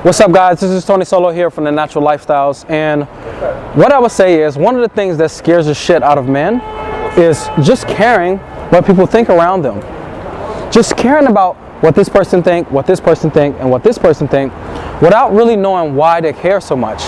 What's up, guys? This is Tony Solo here from The Natural Lifestyles, and what I would say is one of the things that scares the shit out of men is just caring what people think around them. Just caring about what this person think, what this person think, and what this person think, without really knowing why they care so much.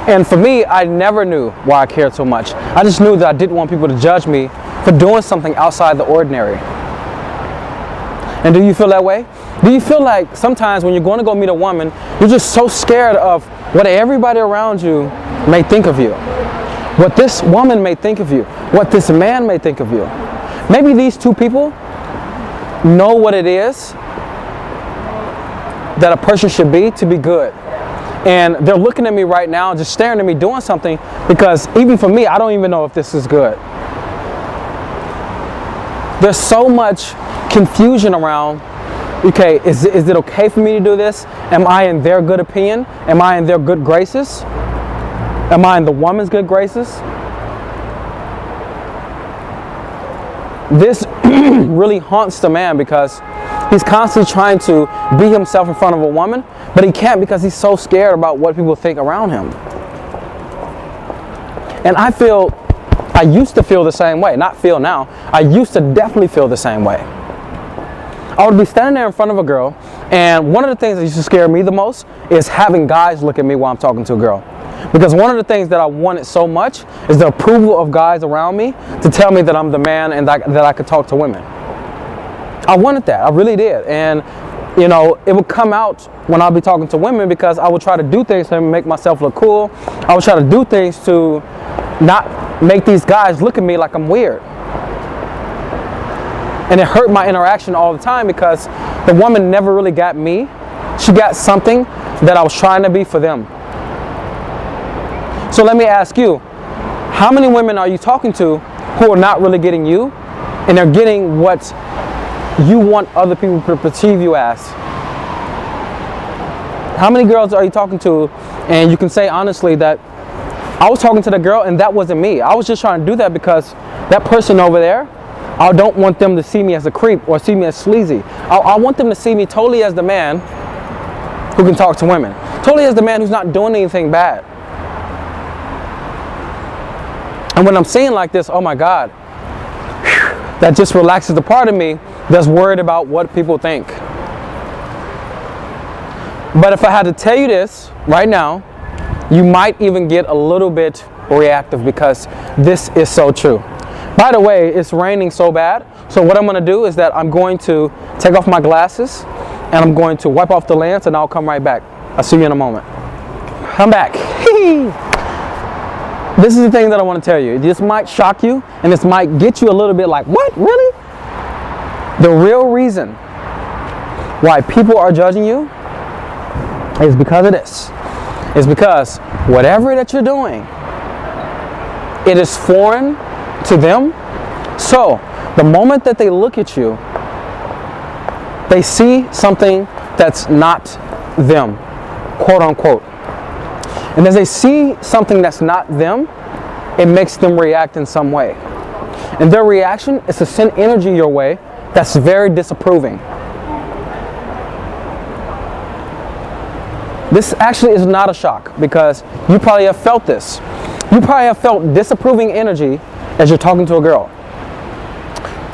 And for me, I never knew why I cared so much. I just knew that I didn't want people to judge me for doing something outside the ordinary. And do you feel that way? Do you feel like sometimes when you're going to go meet a woman, you're just so scared of what everybody around you may think of you? What this woman may think of you? What this man may think of you? Maybe these two people know what it is that a person should be to be good. And they're looking at me right now, just staring at me doing something, because even for me, I don't even know if this is good. There's so much confusion around, okay, is it okay for me to do this? Am I in their good opinion? Am I in their good graces? Am I in the woman's good graces? This really haunts the man because he's constantly trying to be himself in front of a woman, but he can't because he's so scared about what people think around him. And I used to feel the same way. Not feel now. I used to definitely feel the same way. I would be standing there in front of a girl, and one of the things that used to scare me the most is having guys look at me while I'm talking to a girl. Because one of the things that I wanted so much is the approval of guys around me to tell me that I'm the man and that I could talk to women. I wanted that. I really did. And, you know, it would come out when I'll be talking to women because I would try to do things to make myself look cool. I would try to do things to not make these guys look at me like I'm weird. And it hurt my interaction all the time because the woman never really got me. She got something that I was trying to be for them. So let me ask you, how many women are you talking to who are not really getting you, and they're getting what you want other people to perceive you as? How many girls are you talking to, and you can say honestly that I was talking to the girl and that wasn't me. I was just trying to do that because that person over there, I don't want them to see me as a creep or see me as sleazy. I want them to see me totally as the man who can talk to women. Totally as the man who's not doing anything bad. And when I'm seeing like this, oh my God, that just relaxes the part of me that's worried about what people think. But if I had to tell you this right now, you might even get a little bit reactive because this is so true. By the way, it's raining so bad, so what I'm going to do is that I'm going to take off my glasses and I'm going to wipe off the lens and I'll come right back. I'll see you in a moment. I'm back. This is the thing that I want to tell you. This might shock you and this might get you a little bit like, what, really? The real reason why people are judging you is because of this. It's because whatever that you're doing, it is foreign to them. So the moment that they look at you, they see something that's not them, quote unquote. And as they see something that's not them, it makes them react in some way. And their reaction is to send energy your way that's very disapproving. This actually is not a shock because you probably have felt this. You probably have felt disapproving energy as you're talking to a girl.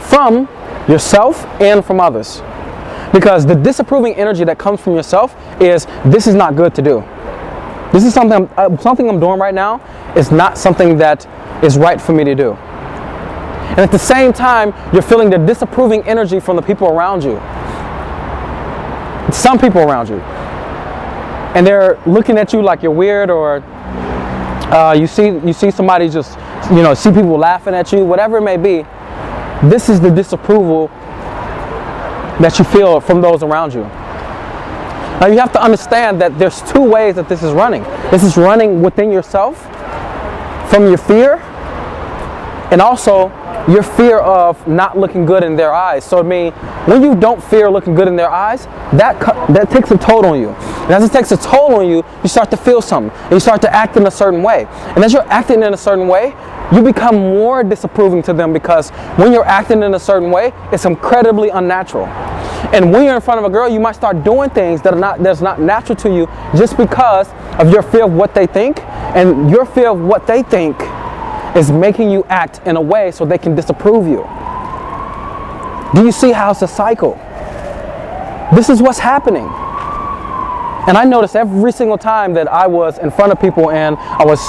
From yourself and from others. Because the disapproving energy that comes from yourself is, this is not good to do. This is something I'm doing right now is not something that is right for me to do. And at the same time, you're feeling the disapproving energy from the people around you. Some people around you. And they're looking at you like you're weird, or you see somebody just, see people laughing at you, whatever it may be. This is the disapproval that you feel from those around you. Now you have to understand that there's two ways that this is running. This is running within yourself, from your fear, and also your fear of not looking good in their eyes. So I mean, when you don't fear looking good in their eyes, that takes a toll on you. And as it takes a toll on you, you start to feel something, and you start to act in a certain way. And as you're acting in a certain way, you become more disapproving to them, because when you're acting in a certain way, it's incredibly unnatural. And when you're in front of a girl, you might start doing things that's not natural to you just because of your fear of what they think, and your fear of what they think is making you act in a way so they can disapprove you. Do you see how it's a cycle? This is what's happening. And I noticed every single time that I was in front of people and I was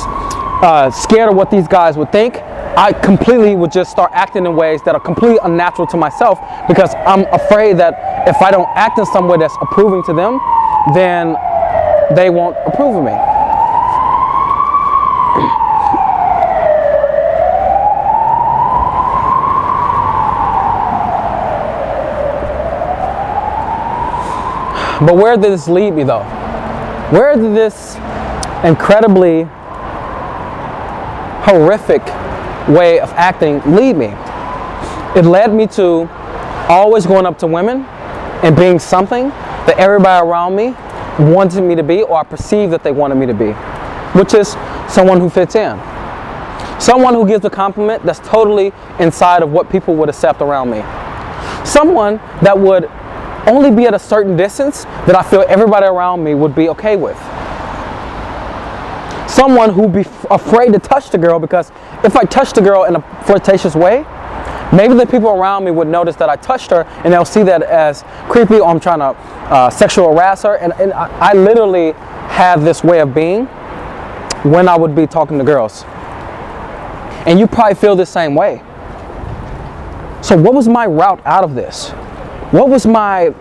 scared of what these guys would think, I completely would just start acting in ways that are completely unnatural to myself, because I'm afraid that if I don't act in some way that's approving to them, then they won't approve of me. But where did this lead me though? Where did this incredibly horrific way of acting lead me? It led me to always going up to women and being something that everybody around me wanted me to be, or I perceived that they wanted me to be, which is someone who fits in. Someone who gives a compliment that's totally inside of what people would accept around me. Someone that would only be at a certain distance that I feel everybody around me would be okay with. Someone who'd be afraid to touch the girl, because if I touch the girl in a flirtatious way, maybe the people around me would notice that I touched her and they'll see that as creepy, or I'm trying to sexual harass her. And I literally have this way of being when I would be talking to girls. And you probably feel the same way. So what was my route out of this? What was my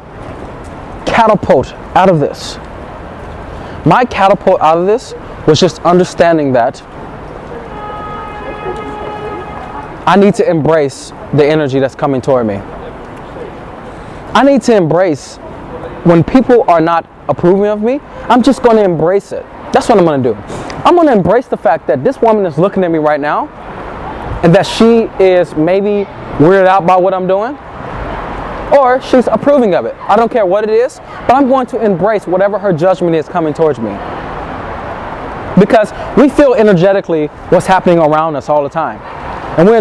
catapult out of this? My catapult out of this was just understanding that I need to embrace the energy that's coming toward me. I need to embrace when people are not approving of me. I'm just going to embrace it. That's what I'm going to do. I'm going to embrace the fact that this woman is looking at me right now, and that she is maybe weirded out by what I'm doing, or she's approving of it. I don't care what it is, but I'm going to embrace whatever her judgment is coming towards me. Because we feel energetically what's happening around us all the time. And we're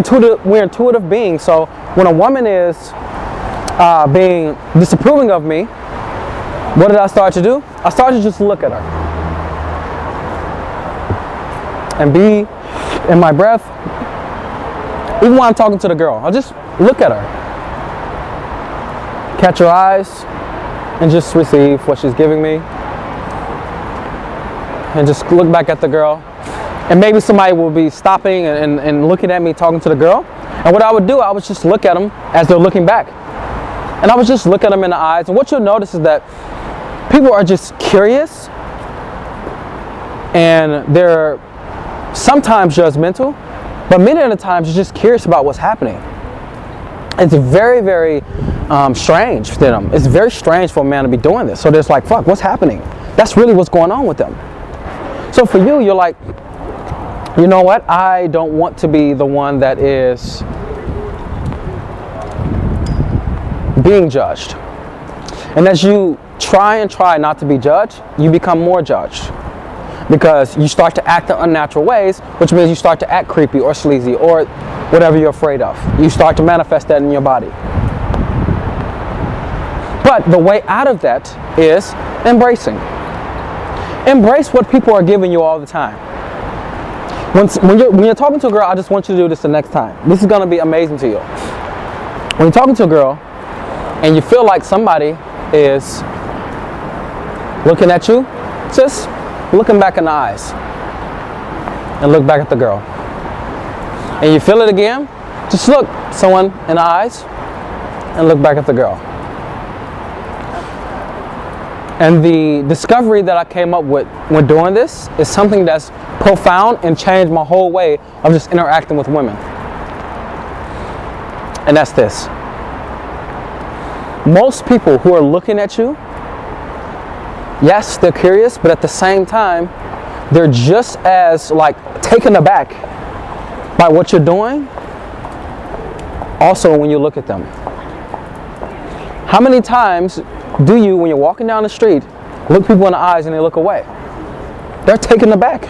intuitive beings, so when a woman is being disapproving of me, what did I start to do? I started to just look at her. And be in my breath. Even when I'm talking to the girl, I'll just look at her. Catch her eyes and just receive what she's giving me. And just look back at the girl. And maybe somebody will be stopping and looking at me talking to the girl. And what I would do, I would just look at them as they're looking back. And I would just look at them in the eyes. And what you'll notice is that people are just curious. And they're sometimes judgmental. But many of the times you're just curious about what's happening. It's very, very strange to them. It's very strange for a man to be doing this. So they're like, fuck, what's happening? That's really what's going on with them. So for you, you're like, you know what? I don't want to be the one that is being judged. And as you try not to be judged, you become more judged. Because you start to act in unnatural ways, which means you start to act creepy or sleazy or whatever you're afraid of. You start to manifest that in your body. But the way out of that is embracing. Embrace what people are giving you all the time. When you're talking to a girl, I just want you to do this the next time. This is going to be amazing to you. When you're talking to a girl and you feel like somebody is looking at you, just look them back in the eyes and look back at the girl. And you feel it again, just look someone in the eyes and look back at the girl. And the discovery that I came up with when doing this is something that's profound and changed my whole way of just interacting with women. And that's this. Most people who are looking at you, yes, they're curious, but at the same time, they're just as taken aback by what you're doing. Also, when you look at them, how many times do you, when you're walking down the street, look people in the eyes and they look away? They're taken aback.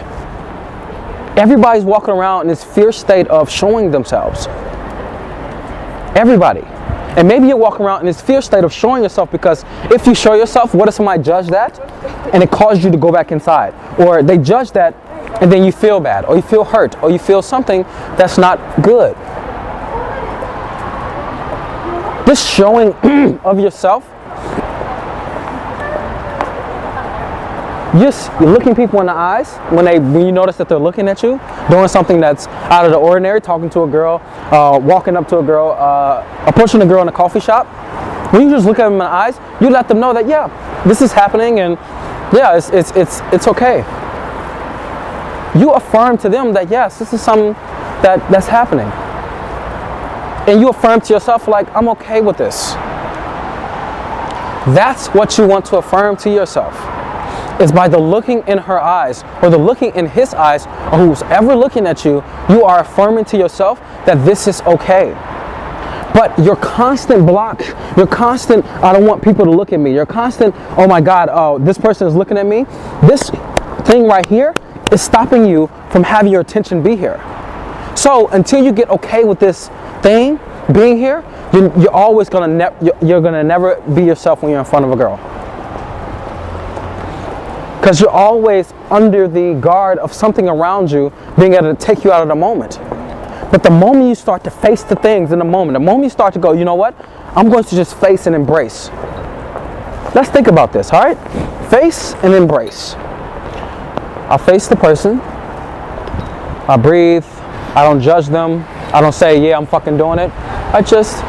Everybody's walking around in this fierce state of showing themselves. Everybody. And maybe you're walking around in this fear state of showing yourself, because if you show yourself, what if somebody judge that and it caused you to go back inside? Or they judge that and then you feel bad, or you feel hurt, or you feel something that's not good. This showing of yourself, you're looking people in the eyes when you notice that they're looking at you, doing something that's out of the ordinary, talking to a girl, walking up to a girl, approaching a girl in a coffee shop. When you just look at them in the eyes, you let them know that, yeah, this is happening, and yeah, it's okay. You affirm to them that, yes, this is something that's happening. And you affirm to yourself, like, I'm okay with this. That's what you want to affirm to yourself. Is by the looking in her eyes, or the looking in his eyes, or who's ever looking at you, you are affirming to yourself that this is okay. But your constant block, your constant, I don't want people to look at me, your constant, oh my God, oh, this person is looking at me, this thing right here is stopping you from having your attention be here. So until you get okay with this thing being here, you're always gonna you're gonna never be yourself when you're in front of a girl. Because you're always under the guard of something around you being able to take you out of the moment. But the moment you start to face the things in the moment, the moment you start to go, you know what? I'm going to just face and embrace. Let's think about this, all right? Face and embrace. I face the person. I breathe. I don't judge them. I don't say, yeah, I'm fucking doing it. I just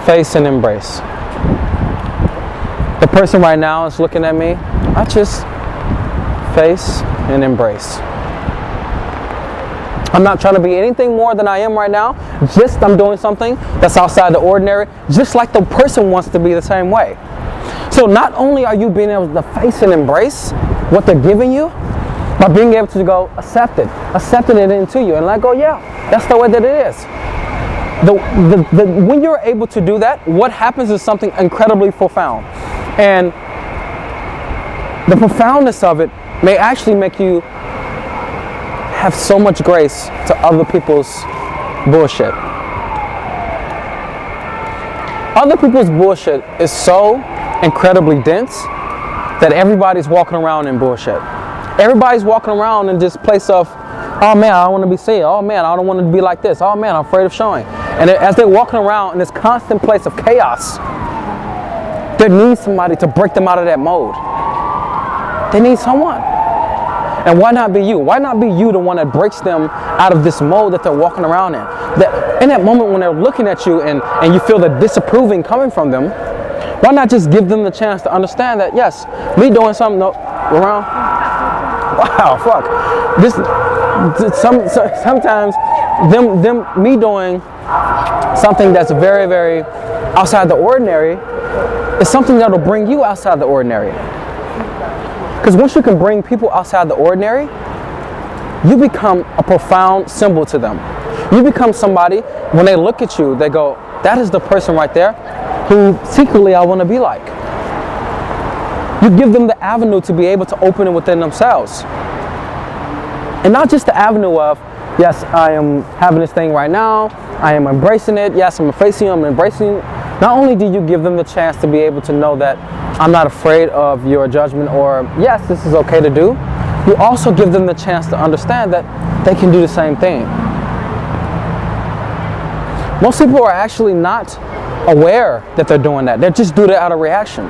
face and embrace. The person right now is looking at me. I just face and embrace. I'm not trying to be anything more than I am right now. Just I'm doing something that's outside the ordinary, just like the person wants to be the same way. So not only are you being able to face and embrace what they're giving you, but being able to go accepting it into you and let go, yeah, that's the way that it is. When you're able to do that, what happens is something incredibly profound. And the profoundness of it may actually make you have so much grace to other people's bullshit. Other people's bullshit is so incredibly dense that everybody's walking around in bullshit. Everybody's walking around in this place of, oh man, I don't want to be seen. Oh man, I don't want to be like this. Oh man, I'm afraid of showing. And as they're walking around in this constant place of chaos, they need somebody to break them out of that mode. They need someone. And why not be you? Why not be you the one that breaks them out of this mode that they're walking around in? That in that moment when they're looking at you and you feel the disapproving coming from them, why not just give them the chance to understand that, yes, me doing something around, wow, fuck. Sometimes me doing something that's very, very outside the ordinary is something that'll bring you outside the ordinary. Because once you can bring people outside the ordinary, you become a profound symbol to them. You become somebody, when they look at you, they go, that is the person right there who secretly I want to be like. You give them the avenue to be able to open it within themselves. And not just the avenue of, yes, I am having this thing right now, I am embracing it, yes, I'm facing it, I'm embracing it. Not only do you give them the chance to be able to know that I'm not afraid of your judgment, or yes, this is okay to do, you also give them the chance to understand that they can do the same thing. Most people are actually not aware that they're doing that. They just do that out of reaction.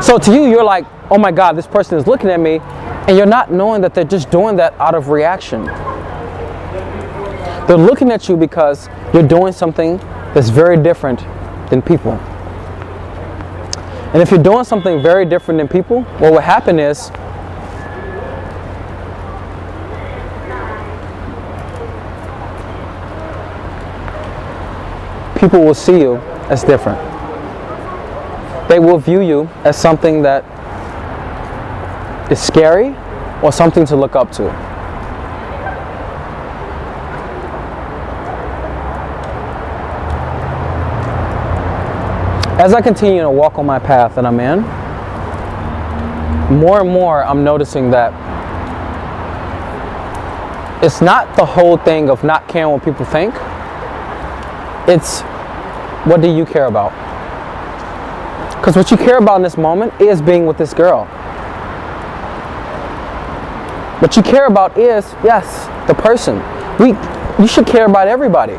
So to you, you're like, oh my God, this person is looking at me, and you're not knowing that they're just doing that out of reaction. They're looking at you because you're doing something that's very different than people. And if you're doing something very different than people, what will happen is people will see you as different. They will view you as something that is scary or something to look up to. As I continue to walk on my path that I'm in, more and more I'm noticing that it's not the whole thing of not caring what people think. It's what do you care about? Because what you care about in this moment is being with this girl. What you care about is, yes, the person. You should care about everybody.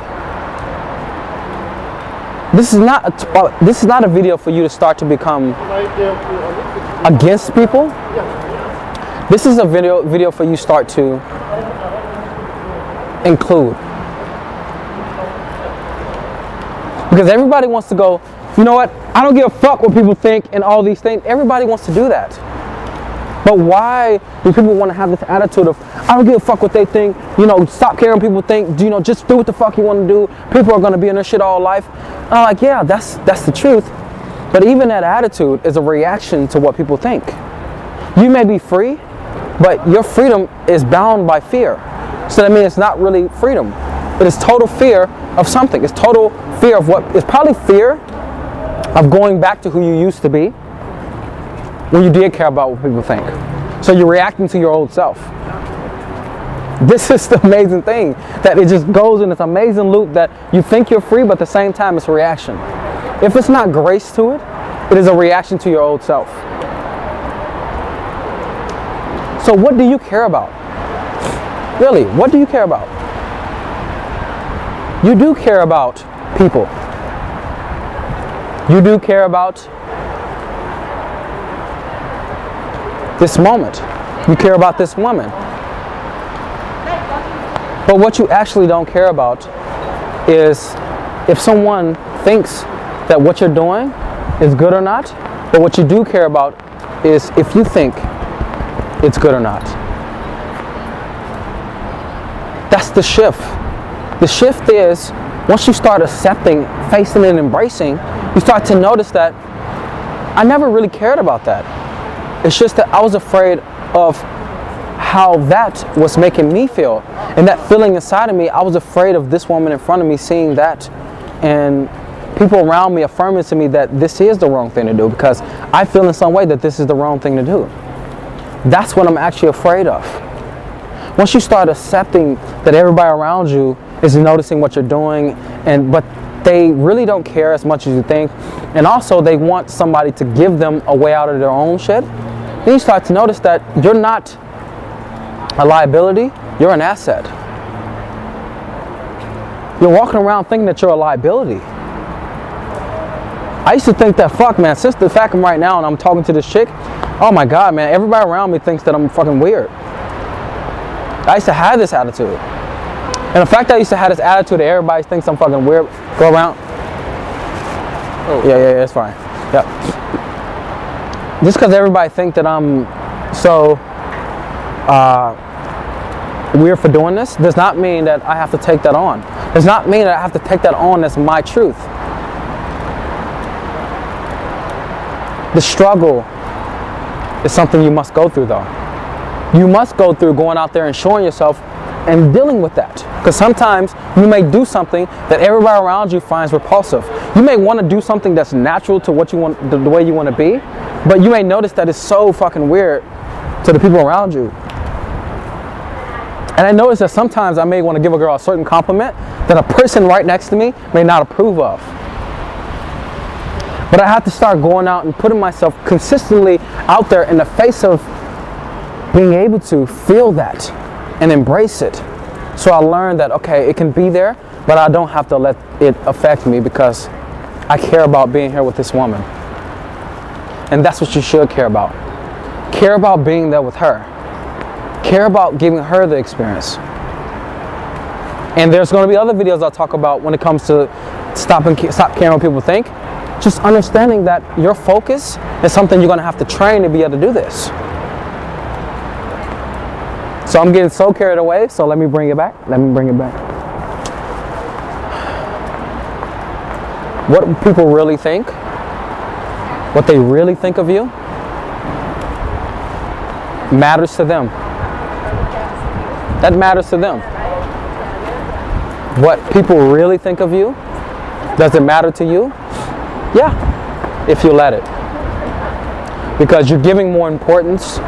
This is not a video for you to start to become against people. This is a video for you to start to include. Because everybody wants to go, you know what, I don't give a fuck what people think and all these things. Everybody wants to do that. But why do people want to have this attitude of, I don't give a fuck what they think, stop caring what people think, just do what the fuck you want to do. People are going to be in their shit all life. I'm like, yeah, that's the truth. But even that attitude is a reaction to what people think. You may be free, but your freedom is bound by fear. So that means it's not really freedom. It is total fear of something. It's total fear of what, it's probably fear of going back to who you used to be when you did care about what people think. So you're reacting to your old self. This is the amazing thing, that it just goes in this amazing loop that you think you're free, but at the same time it's a reaction. If it's not grace to it, it is a reaction to your old self. So what do you care about? Really, what do you care about? You do care about people. You do care about this moment. You care about this woman. But what you actually don't care about is if someone thinks that what you're doing is good or not. But what you do care about is if you think it's good or not. That's the shift. The shift is, once you start accepting, facing and embracing, you start to notice that I never really cared about that. It's just that I was afraid of how that was making me feel. And that feeling inside of me, I was afraid of this woman in front of me seeing that and people around me affirming to me that this is the wrong thing to do, because I feel in some way that this is the wrong thing to do. That's what I'm actually afraid of. Once you start accepting that everybody around you is noticing what you're doing, but they really don't care as much as you think, and also they want somebody to give them a way out of their own shit, then you start to notice that you're not a liability, you're an asset. You're walking around thinking that you're a liability. I used to think that, fuck man, since the fact I'm right now and I'm talking to this chick, oh my god man, everybody around me thinks that I'm fucking weird. I used to have this attitude. And the fact that I used to have this attitude that everybody thinks I'm fucking weird, go around. Oh. Yeah, it's fine. Yep. Just because everybody thinks that I'm so weird for doing this, does not mean that I have to take that on. Does not mean that I have to take that on as my truth. The struggle is something you must go through though. You must go through going out there and showing yourself and dealing with that. Because sometimes you may do something that everybody around you finds repulsive. You may want to do something that's natural to what you want, the way you want to be, but you may notice that it's so fucking weird to the people around you. And I notice that sometimes I may want to give a girl a certain compliment that a person right next to me may not approve of. But I have to start going out and putting myself consistently out there in the face of being able to feel that and embrace it. So I learned that, okay, it can be there, but I don't have to let it affect me because I care about being here with this woman. And that's what you should care about. Care about being there with her. Care about giving her the experience. And there's going to be other videos I'll talk about when it comes to stop caring what people think. Just understanding that your focus is something you're going to have to train to be able to do this. So I'm getting so carried away, so let me bring it back. What people really think, what they really think of you, matters to them. That matters to them. What people really think of you, does it matter to you? Yeah, if you let it. Because you're giving more importance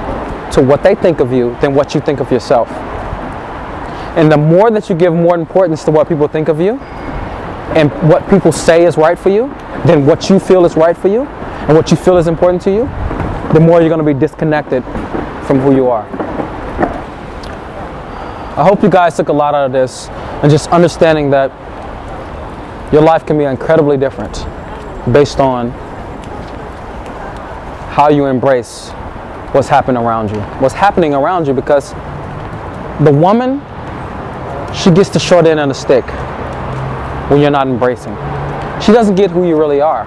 to what they think of you than what you think of yourself. And the more that you give more importance to what people think of you, and what people say is right for you than what you feel is right for you and what you feel is important to you, the more you're going to be disconnected from who you are. I hope you guys took a lot out of this, and just understanding that your life can be incredibly different based on how you embrace what's happening around you. What's happening around you, because the woman, she gets the short end of the stick when you're not embracing. She doesn't get who you really are.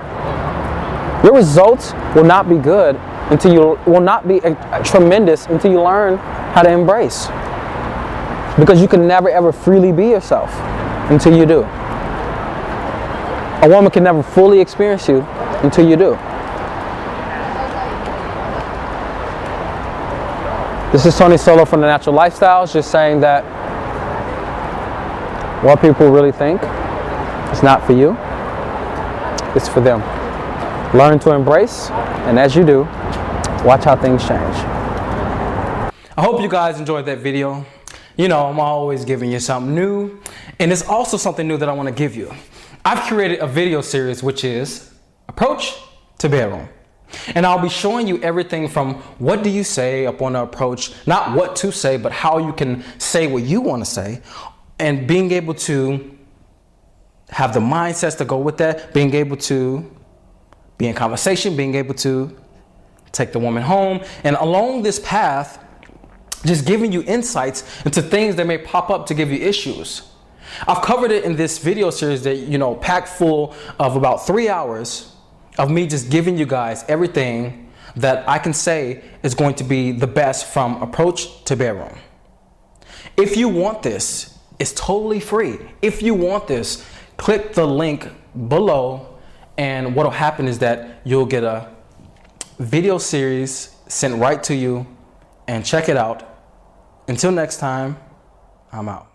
Your results will not be good until you will not be tremendous until you learn how to embrace. Because you can never ever freely be yourself until you do. A woman can never fully experience you until you do. This is Tony Solo from The Natural Lifestyles, just saying that what people really think is not for you, it's for them. Learn to embrace, and as you do, watch how things change. I hope you guys enjoyed that video. You know, I'm always giving you something new, and it's also something new that I want to give you. I've created a video series which is Approach to Bedroom. And I'll be showing you everything from what do you say up on the approach, not what to say, but how you can say what you want to say, and being able to have the mindsets to go with that, being able to be in conversation, being able to take the woman home, and along this path, just giving you insights into things that may pop up to give you issues. I've covered it in this video series that, you know, packed full of about 3 hours of me just giving you guys everything that I can say is going to be the best from approach to bedroom. If you want this, it's totally free. If you want this, click the link below, and what'll happen is that you'll get a video series sent right to you, and check it out. Until next time, I'm out.